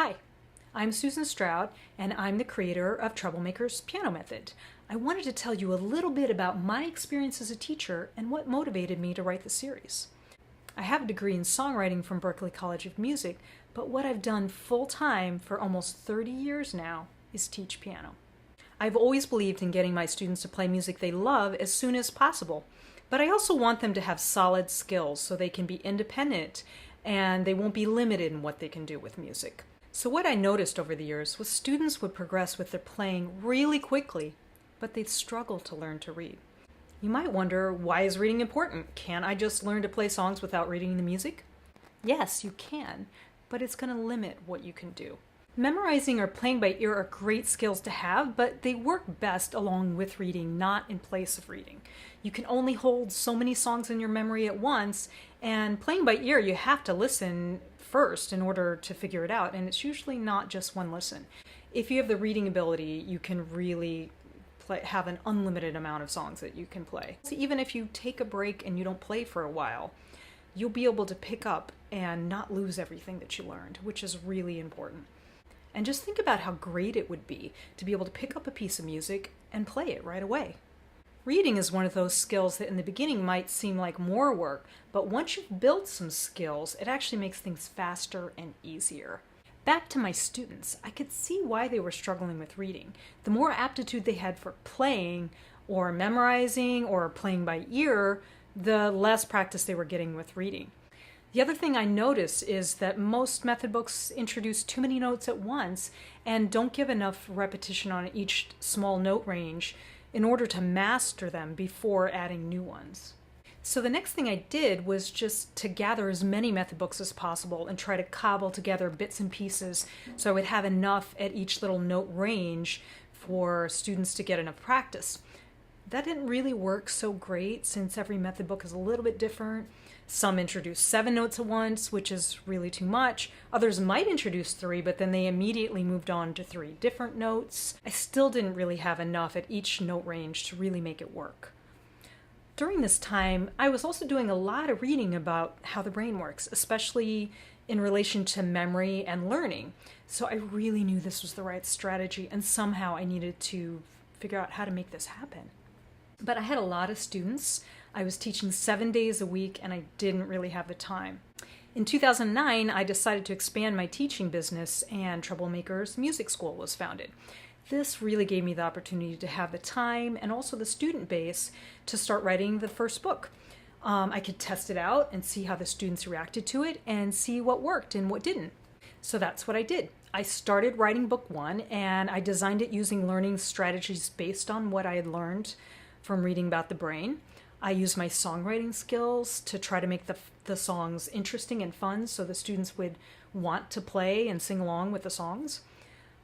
Hi, I'm Suzan Stroud, and I'm the creator of Treblemakers Piano Method. I wanted to tell you a little bit about my experience as a teacher and what motivated me to write the series. I have a degree in songwriting from Berklee College of Music, but what I've done full-time for almost 30 years now is teach piano. I've always believed in getting my students to play music they love as soon as possible, but I also want them to have solid skills so they can be independent and they won't be limited in what they can do with music. So what I noticed over the years was students would progress with their playing really quickly, but they'd struggle to learn to read. You might wonder, why is reading important? Can't I just learn to play songs without reading the music? Yes, you can, but it's going to limit what you can do. Memorizing or playing by ear are great skills to have, but they work best along with reading, not in place of reading. You can only hold so many songs in your memory at once, and playing by ear, you have to listen first in order to figure it out, and it's usually not just one listen. If you have the reading ability, you can really have an unlimited amount of songs that you can play. So even if you take a break and you don't play for a while, you'll be able to pick up and not lose everything that you learned, which is really important. And just think about how great it would be to be able to pick up a piece of music and play it right away. Reading is one of those skills that in the beginning might seem like more work, but once you've built some skills, it actually makes things faster and easier. Back to my students, I could see why they were struggling with reading. The more aptitude they had for playing or memorizing or playing by ear, the less practice they were getting with reading. The other thing I noticed is that most method books introduce too many notes at once and don't give enough repetition on each small note range in order to master them before adding new ones. So the next thing I did was just to gather as many method books as possible and try to cobble together bits and pieces so I would have enough at each little note range for students to get enough practice. That didn't really work so great since every method book is a little bit different. Some introduce 7 notes at once, which is really too much. Others might introduce 3, but then they immediately moved on to 3 different notes. I still didn't really have enough at each note range to really make it work. During this time, I was also doing a lot of reading about how the brain works, especially in relation to memory and learning. So I really knew this was the right strategy, and somehow I needed to figure out how to make this happen. But I had a lot of students. I was teaching 7 days a week, and I didn't really have the time. In 2009, I decided to expand my teaching business, and Treblemakers Music School was founded. This really gave me the opportunity to have the time and also the student base to start writing the first book. I could test it out and see how the students reacted to it and see what worked and what didn't. So that's what I did. I started writing book 1, and I designed it using learning strategies based on what I had learned from reading about the brain. I used my songwriting skills to try to make the songs interesting and fun so the students would want to play and sing along with the songs.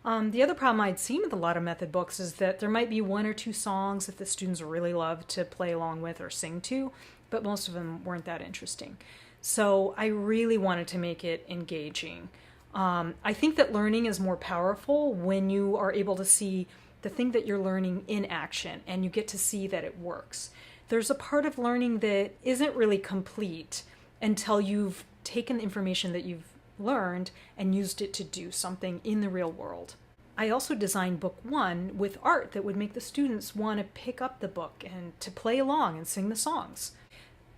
The other problem I'd seen with a lot of method books is that there might be 1 or 2 songs that the students really love to play along with or sing to, but most of them weren't that interesting. So I really wanted to make it engaging. I think that learning is more powerful when you are able to see the thing that you're learning in action and you get to see that it works. There's a part of learning that isn't really complete until you've taken the information that you've learned and used it to do something in the real world. I also designed book 1 with art that would make the students want to pick up the book and to play along and sing the songs.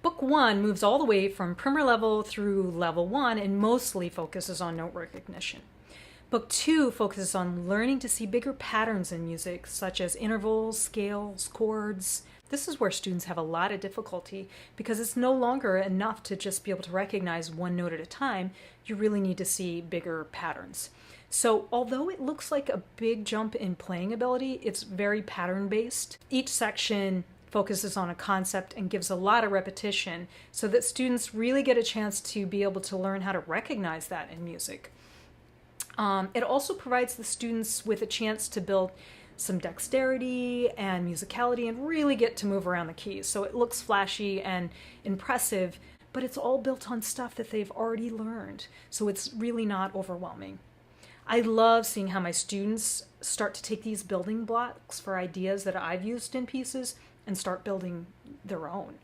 Book 1 moves all the way from primer level through level 1 and mostly focuses on note recognition. Book 2 focuses on learning to see bigger patterns in music, such as intervals, scales, chords. This is where students have a lot of difficulty because it's no longer enough to just be able to recognize 1 note at a time. You really need to see bigger patterns. So although it looks like a big jump in playing ability, it's very pattern-based. Each section focuses on a concept and gives a lot of repetition so that students really get a chance to be able to learn how to recognize that in music. It also provides the students with a chance to build some dexterity and musicality and really get to move around the keys. So it looks flashy and impressive, but it's all built on stuff that they've already learned. So it's really not overwhelming. I love seeing how my students start to take these building blocks for ideas that I've used in pieces and start building their own.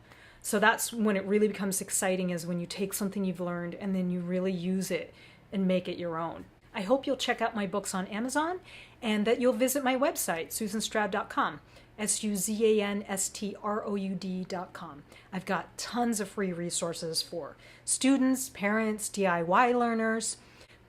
So that's when it really becomes exciting, is when you take something you've learned and then you really use it and make it your own. I hope you'll check out my books on Amazon and that you'll visit my website, suzanstroud.com. SUZANSTROUD.com. I've got tons of free resources for students, parents, DIY learners.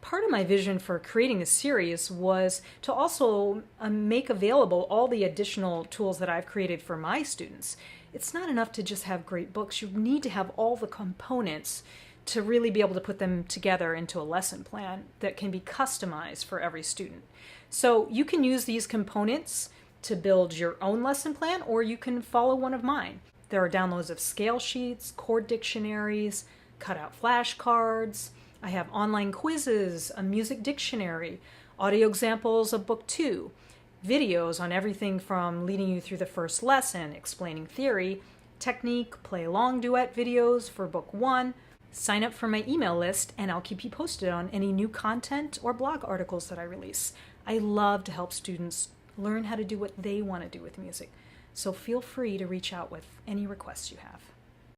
Part of my vision for creating this series was to also make available all the additional tools that I've created for my students. It's not enough to just have great books. You need to have all the components to really be able to put them together into a lesson plan that can be customized for every student. So you can use these components to build your own lesson plan, or you can follow one of mine. There are downloads of scale sheets, chord dictionaries, cutout flashcards. I have online quizzes, a music dictionary, audio examples of book 2, videos on everything from leading you through the first lesson, explaining theory, technique, play along duet videos for book 1. Sign up for my email list and I'll keep you posted on any new content or blog articles that I release. I love to help students learn how to do what they want to do with music. So feel free to reach out with any requests you have.